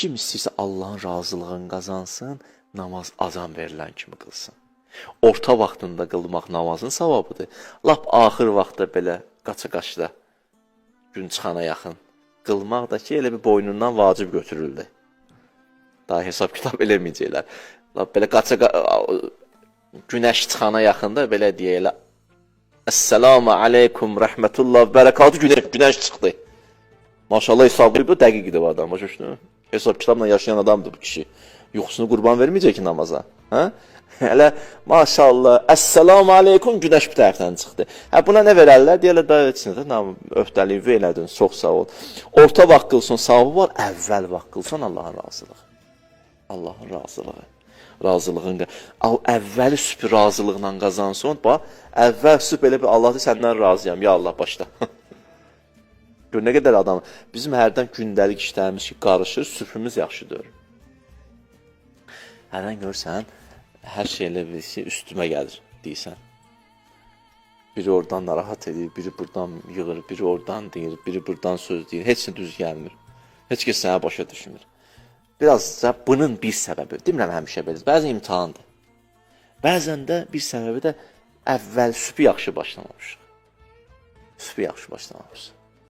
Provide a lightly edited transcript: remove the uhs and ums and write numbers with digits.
kim istəyirsə Allahın razılığını qazansın, namaz azan verilən kimi qılsın. Orta vaxtında qılmaq namazın savabıdır. Lap axır vaxtda belə qaça-qaçda gün çıxana yaxın qılmaq da ki, elə bir boynundan vacib götürüldü. Daha hesab kitab eləməyəcəklər. Lap belə günəş çıxana yaxında belə deyirlər. Esselamu aleykum, rəhmətullah, bərəkatü, günəş çıxdı. Maşallah hesabı bu dəqiqdir bu adam, başa düşdün? Hesab kitabla yaşayan adamdır bu kişi. Yuxusunu qurban verməyəcək ki namaza. Hə? Hələ maşallah, esselamu aleykum, günəş bir tərəfdən çıxdı. Hə, buna nə verərlər? Deyərlər, da içində öhdəliyi elədin, çox sağ ol. Orta vaxt qılsın, savabı var, əvvəl vaxt qılsın Allahın razılığı. Allahın razılığı. Razılığın, əvvəli sübh razılıqla qazansın, bax, əvvəl sübh elə bir Allah'dır, səndən razıyam, ya Allah, başla. Gör, nə qədər adam, bizim hərdən gündəlik işlərimiz ki, qarışır, sübhümüz yaxşıdır. Hərdən görsən, hər şeylə bir şey üstümə gəlir, deyirsən. Biri oradan narahat edir, biri buradan yığır, biri oradan deyir, biri buradan söz deyir, heç nə düz gəlmir. Heç kəs sənə başa düşmür. Biraz da bunun bir səbəbi, demirəm həmişə belə, bəzən imtihandır. Bəzən də bir səbəbi də əvvəl sübh yaxşı başlamamışıq. Sübh yaxşı başlamamışıq.